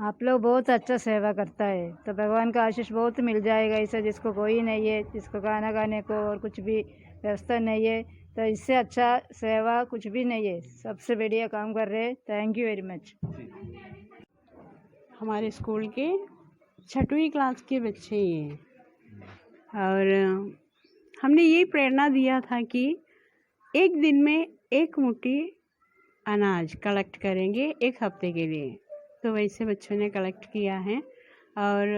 आप लोग बहुत अच्छा सेवा करता है, तो भगवान का आशीष बहुत मिल जाएगा। इसे जिसको कोई नहीं है, जिसको खाना खाने को और कुछ भी व्यवस्था नहीं है, तो इससे अच्छा सेवा कुछ भी नहीं है। सबसे बढ़िया काम कर रहे हैं। Thank you very much. हमारे स्कूल के 6वीं क्लास के बच्चे ही हैं और हमने यही प्रेरणा दिया था कि एक दिन में एक मुट्ठी अनाज कलेक्ट करेंगे एक हफ्ते के लिए। तो वैसे बच्चों ने कलेक्ट किया है और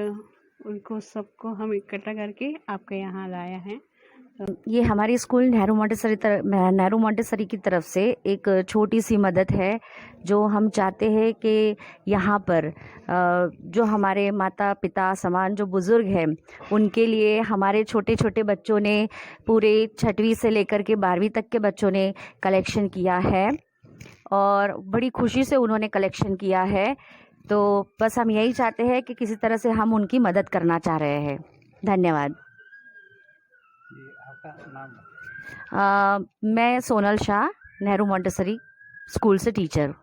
उनको सबको हम इकट्ठा करके आपके यहाँ लाया है। ये हमारी स्कूल नेहरू मॉन्टेसरी की तरफ से एक छोटी सी मदद है, जो हम चाहते हैं कि यहाँ पर जो हमारे माता पिता समान जो बुज़ुर्ग हैं, उनके लिए हमारे छोटे छोटे बच्चों ने पूरे 6वीं से लेकर के 12वीं तक के बच्चों ने कलेक्शन किया है और बड़ी खुशी से उन्होंने कलेक्शन किया है। तो बस हम यही चाहते हैं कि किसी तरह से हम उनकी मदद करना चाह रहे हैं। धन्यवाद। मैं सोनल शाह, नेहरू मॉन्टेसरी स्कूल से टीचर।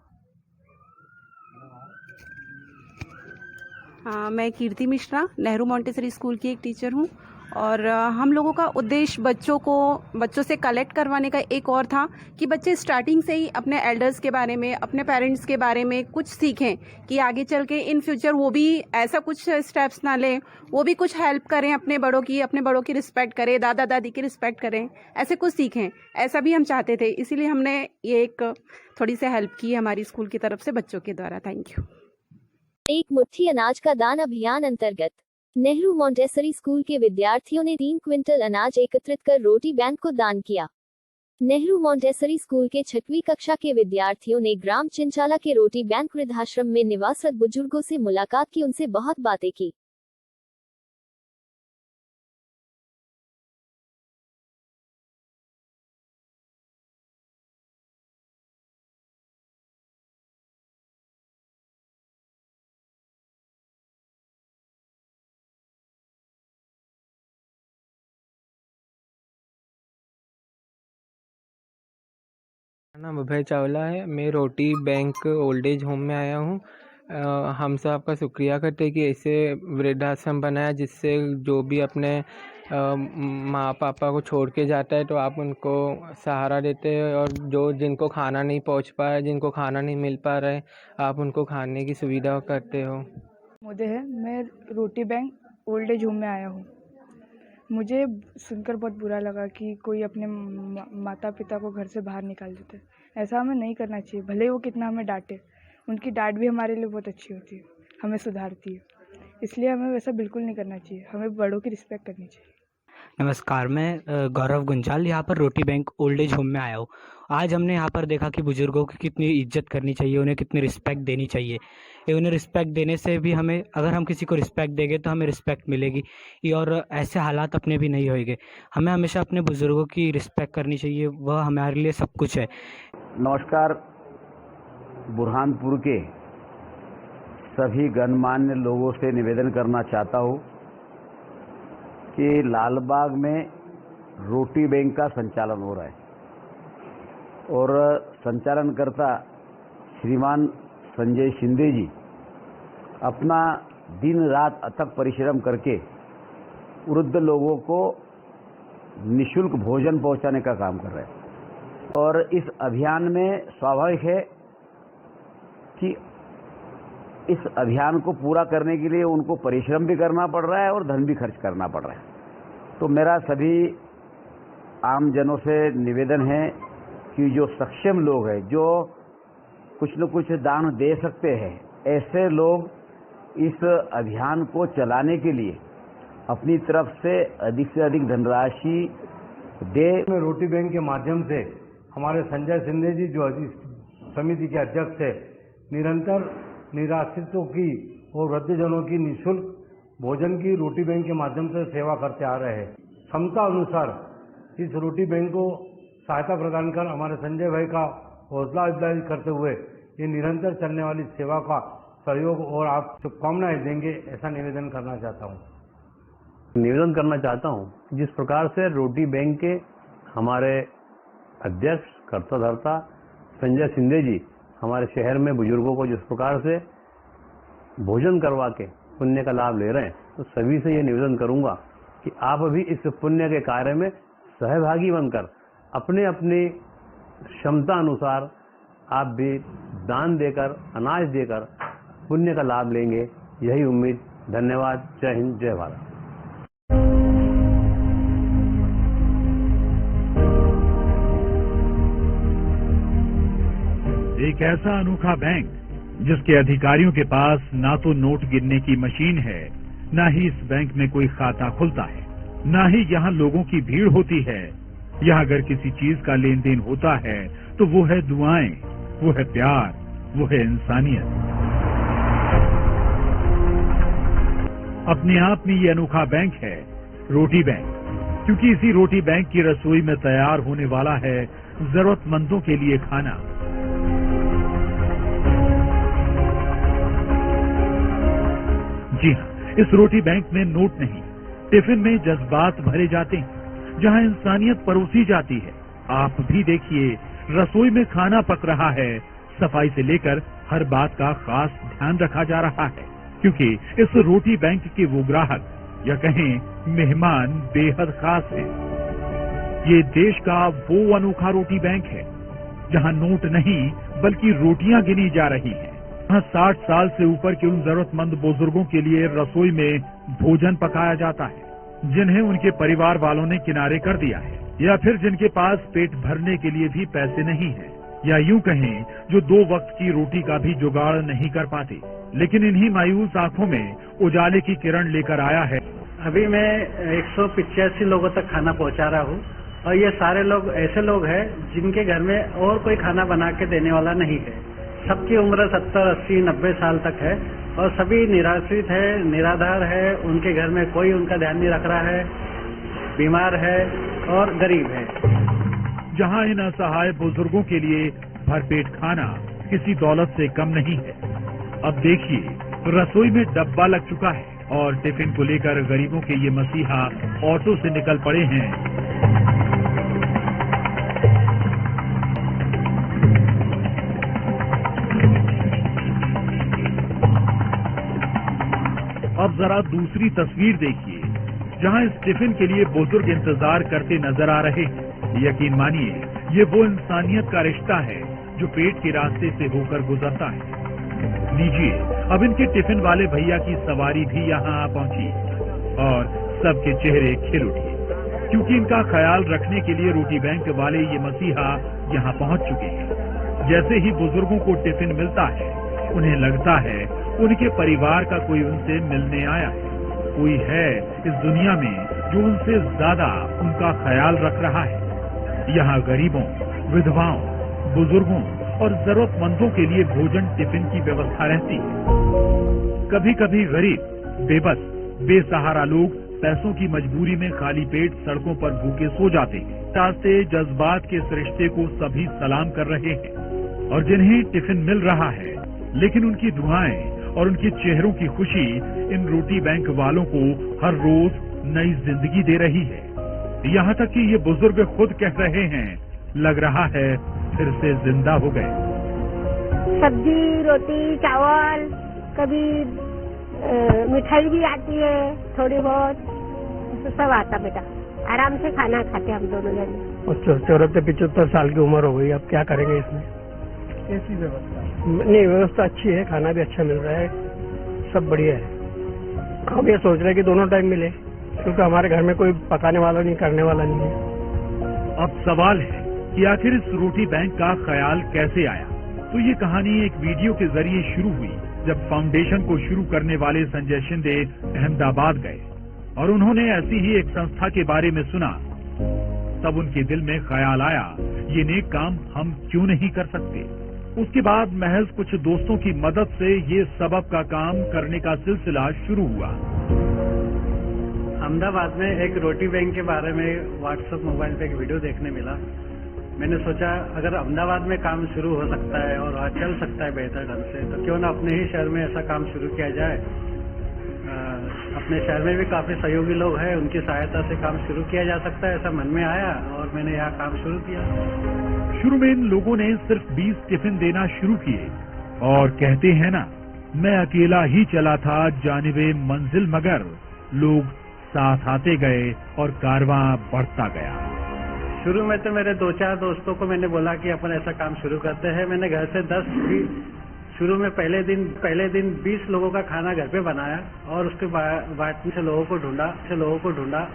मैं कीर्ति मिश्रा, नेहरू मॉन्टेसरी स्कूल की एक टीचर हूँ और हम लोगों का उद्देश्य बच्चों से कलेक्ट करवाने का एक और था कि बच्चे स्टार्टिंग से ही अपने एल्डर्स के बारे में, अपने पेरेंट्स के बारे में कुछ सीखें कि आगे चल के इन फ्यूचर वो भी ऐसा कुछ स्टेप्स ना लें, वो भी कुछ हेल्प करें अपने बड़ों की रिस्पेक्ट करें, दादा दादी की रिस्पेक्ट करें, ऐसे कुछ सीखें। ऐसा भी हम चाहते थे, इसीलिए हमने ये एक थोड़ी सी हेल्प की हमारी स्कूल की तरफ से बच्चों के द्वारा। Thank you. एक मुट्ठी अनाज का दान अभियान अंतर्गत नेहरू मॉन्टेसरी स्कूल के विद्यार्थियों ने 3 क्विंटल अनाज एकत्रित कर रोटी बैंक को दान किया। नेहरू मॉन्टेसरी स्कूल के 6वीं कक्षा के विद्यार्थियों ने ग्राम चिंचाला के रोटी बैंक वृद्धाश्रम में निवासरत बुजुर्गों से मुलाकात की, उनसे बहुत बातें की। मेरा नाम अभय चावला है। मैं रोटी बैंक ओल्ड एज होम में आया हूँ। हम सब आपका शुक्रिया करते हैं कि ऐसे वृद्धाश्रम बनाया, जिससे जो भी अपने माँ पापा को छोड़ के जाता है तो आप उनको सहारा देते हैं, और जो जिनको खाना नहीं पहुँच पा रहा है, जिनको खाना नहीं मिल पा रहा है, आप उनको खाने की सुविधा करते हो। मुझे है, मैं रोटी बैंक ओल्ड एज होम में आया हूँ। मुझे सुनकर बहुत बुरा लगा कि कोई अपने माता पिता को घर से बाहर निकाल देते। ऐसा हमें नहीं करना चाहिए, भले ही वो कितना हमें डांटे। उनकी डांट भी हमारे लिए बहुत अच्छी होती है, हमें सुधारती है। इसलिए हमें वैसा बिल्कुल नहीं करना चाहिए, हमें बड़ों की रिस्पेक्ट करनी चाहिए। नमस्कार, मैं गौरव गुंजाल यहाँ पर रोटी बैंक ओल्ड एज होम में आया हूँ। आज हमने यहाँ पर देखा कि बुजुर्गों की कितनी इज्जत करनी चाहिए, उन्हें कितनी रिस्पेक्ट देनी चाहिए। ये उन्हें रिस्पेक्ट देने से भी हमें, अगर हम किसी को रिस्पेक्ट देंगे तो हमें रिस्पेक्ट मिलेगी, और ऐसे हालात अपने भी नहीं होंगे। हमें हमेशा अपने बुजुर्गों की रिस्पेक्ट करनी चाहिए, वह हमारे लिए सब कुछ है। नमस्कार, बुरहानपुर के सभी गणमान्य लोगों से निवेदन करना चाहता हूँ कि लालबाग में रोटी बैंक का संचालन हो रहा है और संचालनकर्ता श्रीमान संजय शिंदे जी अपना दिन रात अथक परिश्रम करके वृद्ध लोगों को निःशुल्क भोजन पहुंचाने का काम कर रहे हैं। और इस अभियान में स्वाभाविक है कि इस अभियान को पूरा करने के लिए उनको परिश्रम भी करना पड़ रहा है और धन भी खर्च करना पड़ रहा है। तो मेरा सभी आमजनों से निवेदन है कि जो सक्षम लोग हैं, जो कुछ न कुछ दान दे सकते हैं, ऐसे लोग इस अभियान को चलाने के लिए अपनी तरफ से अधिक धनराशि दे। रोटी बैंक के माध्यम से हमारे संजय शिंदे जी, जो समिति के अध्यक्ष है, निरंतर निराश्रितों की और वृद्धजनों की निःशुल्क भोजन की रोटी बैंक के माध्यम से सेवा करते आ रहे हैं। क्षमता अनुसार इस रोटी बैंक को सहायता प्रदान कर हमारे संजय भाई का हौसला अफजाई करते हुए ये निरंतर चलने वाली सेवा का सहयोग और आप शुभकामनाएं देंगे, ऐसा निवेदन करना चाहता हूं। जिस प्रकार से रोटी बैंक के हमारे अध्यक्ष कर्ताधर्ता संजय शिंदे जी हमारे शहर में बुजुर्गों को जिस प्रकार से भोजन करवा के पुण्य का लाभ ले रहे हैं, तो सभी से ये निवेदन करूंगा कि आप अभी इस पुण्य के कार्य में सहभागी बनकर अपने अपने क्षमता अनुसार आप भी दान देकर, अनाज देकर पुण्य का लाभ लेंगे, यही उम्मीद। धन्यवाद। जय हिंद, जय भारत। एक ऐसा अनोखा बैंक जिसके अधिकारियों के पास ना तो नोट गिनने की मशीन है, ना ही इस बैंक में कोई खाता खुलता है, ना ही यहाँ लोगों की भीड़ होती है। यहाँ अगर किसी चीज का लेन देन होता है तो वो है दुआएं, वो है प्यार, वो है इंसानियत। अपने आप में ये अनोखा बैंक है रोटी बैंक, क्योंकि इसी रोटी बैंक की रसोई में तैयार होने वाला है जरूरतमंदों के लिए खाना। जी हाँ, इस रोटी बैंक में नोट नहीं, टिफिन में जज्बात भरे जाते हैं, जहाँ इंसानियत परोसी जाती है। आप भी देखिए, रसोई में खाना पक रहा है, सफाई से लेकर हर बात का खास ध्यान रखा जा रहा है, क्योंकि इस रोटी बैंक के वो ग्राहक या कहें मेहमान बेहद खास हैं। ये देश का वो अनोखा रोटी बैंक है जहाँ नोट नहीं बल्कि रोटियां गिनी जा रही हैं। यहाँ 60 साल से ऊपर के उन जरूरतमंद बुजुर्गों के लिए रसोई में भोजन पकाया जाता है, जिन्हें उनके परिवार वालों ने किनारे कर दिया है, या फिर जिनके पास पेट भरने के लिए भी पैसे नहीं है, या यूं कहें जो 2 वक्त की रोटी का भी जुगाड़ नहीं कर पाते। लेकिन इन्हीं मायूस आंखों में उजाले की किरण लेकर आया है। अभी मैं 185 लोगों तक खाना पहुंचा रहा हूं, और ये सारे लोग ऐसे लोग हैं जिनके घर में और कोई खाना बना के देने वाला नहीं है। सबकी उम्र 70, 80, 90 साल तक है, और सभी निराश्रित है, निराधार है, उनके घर में कोई उनका ध्यान नहीं रख रहा है, बीमार है और गरीब है। जहां इन असहाय बुजुर्गों के लिए भरपेट खाना किसी दौलत से कम नहीं है। अब देखिए, रसोई में डब्बा लग चुका है और टिफिन को लेकर गरीबों के ये मसीहा ऑटो से निकल पड़े हैं। अब जरा दूसरी तस्वीर देखिए, जहां इस टिफिन के लिए बुजुर्ग इंतजार करते नजर आ रहे हैं। यकीन मानिए, ये वो इंसानियत का रिश्ता है जो पेट के रास्ते से होकर गुजरता है। लीजिए, अब इनके टिफिन वाले भैया की सवारी भी यहाँ आ पहुंची और सबके चेहरे खिल उठे, क्योंकि इनका ख्याल रखने के लिए रोटी बैंक वाले ये मसीहा यहाँ पहुंच चुके हैं। जैसे ही बुजुर्गों को टिफिन मिलता है, उन्हें लगता है उनके परिवार का कोई उनसे मिलने आया है, कोई है इस दुनिया में जो उनसे ज्यादा उनका ख्याल रख रहा है। यहाँ गरीबों, विधवाओं, बुजुर्गों और जरूरतमंदों के लिए भोजन टिफिन की व्यवस्था रहती है। कभी कभी गरीब, बेबस, बेसहारा लोग पैसों की मजबूरी में खाली पेट सड़कों पर भूखे सो जाते हैं। रास्ते जज्बात के इस रिश्ते को सभी सलाम कर रहे हैं, और जिन्हें टिफिन मिल रहा है, लेकिन उनकी दुआएं और उनके चेहरों की खुशी इन रोटी बैंक वालों को हर रोज नई जिंदगी दे रही है। यहाँ तक कि ये बुजुर्ग खुद कह रहे हैं, लग रहा है फिर से जिंदा हो गए। सब्जी, रोटी, चावल, कभी मिठाई भी आती है, थोड़ी बहुत, तो सब आता बेटा। आराम से खाना खाते हम दोनों जने। 74-75 साल की उम्र हो गई, अब क्या करेंगे इसमें? कैसी व्यवस्था? नहीं, व्यवस्था अच्छी है, खाना भी अच्छा मिल रहा है, सब बढ़िया है। हम ये सोच रहे हैं कि दोनों टाइम मिले, क्योंकि हमारे घर में कोई पकाने वाला नहीं, करने वाला नहीं है। अब सवाल है कि आखिर इस रोटी बैंक का ख्याल कैसे आया। तो ये कहानी एक वीडियो के जरिए शुरू हुई, जब फाउंडेशन को शुरू करने वाले संजय शिंदे अहमदाबाद गए और उन्होंने ऐसी ही एक संस्था के बारे में सुना। तब उनके दिल में ख्याल आया, ये नेक काम हम क्यों नहीं कर सकते। उसके बाद महज कुछ दोस्तों की मदद से ये सबब का काम करने का सिलसिला शुरू हुआ। अहमदाबाद में एक रोटी बैंक के बारे में व्हाट्सएप मोबाइल पे एक वीडियो देखने मिला। मैंने सोचा अगर अहमदाबाद में काम शुरू हो सकता है और वहाँ चल सकता है बेहतर ढंग से, तो क्यों ना अपने ही शहर में ऐसा काम शुरू किया जाए। अपने शहर में भी काफी सहयोगी लोग हैं, उनकी सहायता से काम शुरू किया जा सकता है, ऐसा मन में आया और मैंने यहाँ काम शुरू किया। शुरू में इन लोगों ने सिर्फ 20 टिफिन देना शुरू किए और कहते हैं ना, मैं अकेला ही चला था जानिबे मंजिल, मगर लोग साथ आते गए और कारवां बढ़ता गया। शुरू में तो मेरे 2-4 दोस्तों को मैंने बोला कि अपन ऐसा काम शुरू करते हैं। मैंने घर से 10 भी शुरू में पहले दिन 20 लोगों का खाना घर पे बनाया और उसके बांटने से लोगों को ढूंढा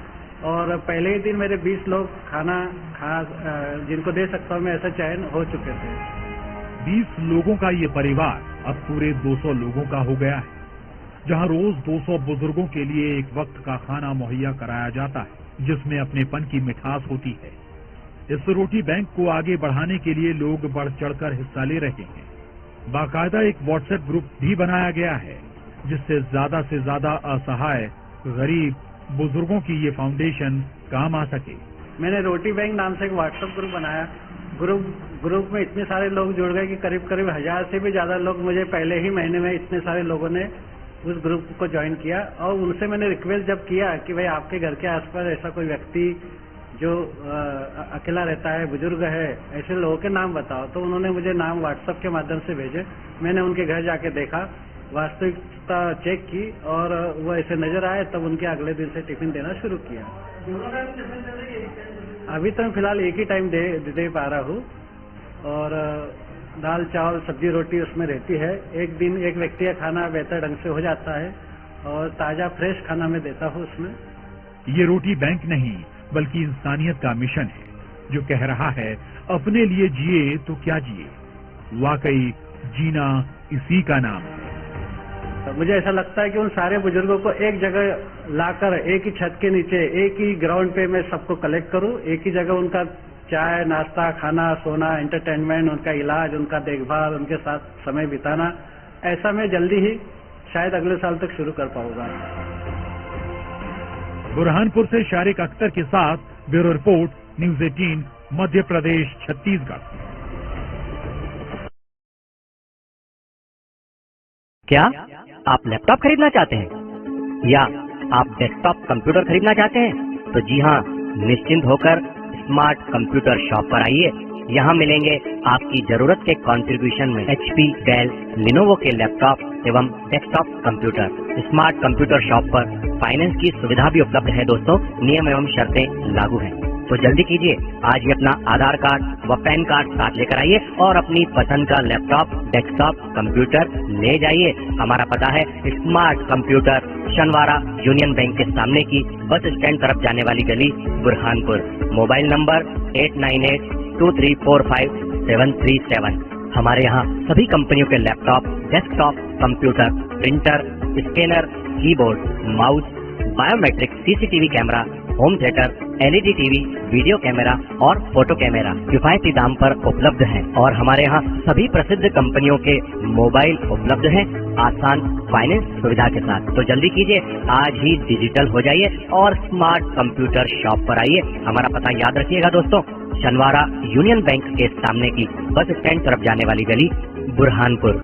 और पहले ही दिन मेरे 20 लोग खाना जिनको दे सकता हूँ मैं ऐसा चयन हो चुके थे। 20 लोगों का ये परिवार अब पूरे 200 लोगों का हो गया है, जहां रोज 200 बुजुर्गों के लिए एक वक्त का खाना मुहैया कराया जाता है, जिसमें अपनेपन की मिठास होती है। इस रोटी बैंक को आगे बढ़ाने के लिए लोग बढ़ चढ़कर हिस्सा ले रहे हैं। बाकायदा एक व्हाट्सएप ग्रुप भी बनाया गया है, जिससे ज्यादा से ज्यादा असहाय, गरीब, बुजुर्गों की ये फाउंडेशन काम आ सके। मैंने रोटी बैंक नाम से एक व्हाट्सएप ग्रुप बनाया। ग्रुप में इतने सारे लोग जुड़ गए कि करीब 1000 से भी ज्यादा लोग मुझे पहले ही महीने में इतने सारे लोगों ने उस ग्रुप को ज्वाइन किया और उनसे मैंने रिक्वेस्ट जब किया कि भाई आपके घर के आसपास ऐसा कोई व्यक्ति जो अकेला रहता है, बुजुर्ग है, ऐसे लोगों के नाम बताओ, तो उन्होंने मुझे नाम व्हाट्सएप के माध्यम से भेजे। मैंने उनके घर जाके देखा, वास्तविकता चेक की और वो ऐसे नजर आए, तब उनके अगले दिन से टिफिन देना शुरू किया। अभी तो मैं फिलहाल एक ही टाइम दे पा रहा हूँ और दाल चावल सब्जी रोटी उसमें रहती है। एक दिन एक व्यक्ति का खाना बेहतर ढंग से हो जाता है और ताजा फ्रेश खाना मैं देता हूँ उसमें। ये रोटी बैंक नहीं बल्कि इंसानियत का मिशन है, जो कह रहा है अपने लिए जिए तो क्या जिए। वाकई जीना इसी का नाम है। मुझे ऐसा लगता है कि उन सारे बुजुर्गों को एक जगह लाकर एक ही छत के नीचे एक ही ग्राउंड पे मैं सबको कलेक्ट करूं, एक ही जगह उनका चाय नाश्ता खाना सोना एंटरटेनमेंट, उनका इलाज, उनका देखभाल, उनके साथ समय बिताना, ऐसा मैं जल्दी ही शायद अगले साल तक शुरू कर पाऊंगा। बुरहानपुर से शारिक अख्तर के साथ bureau report, news 18, Madhya Pradesh, Chhattisgarh. क्या आप लैपटॉप खरीदना चाहते हैं या आप डेस्कटॉप कंप्यूटर खरीदना चाहते हैं? तो जी हाँ, निश्चिंत होकर स्मार्ट कंप्यूटर शॉप पर आइए। यहाँ मिलेंगे आपकी जरूरत के कंट्रीब्यूशन में HP, डेल, लिनोवो के लैपटॉप एवं desktop computer. Smart computer shop पर फाइनेंस की सुविधा भी उपलब्ध है दोस्तों। नियम एवं शर्तें लागू हैं। तो जल्दी कीजिए, आज ही अपना आधार कार्ड व पैन कार्ड साथ लेकर आइए और अपनी पसंद का लैपटॉप, डेस्कटॉप, कंप्यूटर ले जाइए। हमारा पता है स्मार्ट कंप्यूटर, शनवारा यूनियन बैंक के सामने की बस स्टैंड तरफ जाने वाली गली, बुरहानपुर। Mobile number 8982345737। हमारे यहाँ सभी कंपनियों के laptop, desktop, computer, printer, scanner, keyboard, mouse, biometric, CCTV camera, home theatre, LED TV, video camera और फोटो कैमरा किफायती दाम पर उपलब्ध हैं। और हमारे यहाँ सभी प्रसिद्ध कंपनियों के मोबाइल उपलब्ध हैं आसान फाइनेंस सुविधा के साथ। तो जल्दी कीजिए, आज ही डिजिटल हो जाइए और स्मार्ट कंप्यूटर शॉप पर आइए। हमारा पता याद रखिएगा दोस्तों, शनवारा यूनियन बैंक के सामने की बस स्टैंड तरफ जाने वाली गली, बुरहानपुर।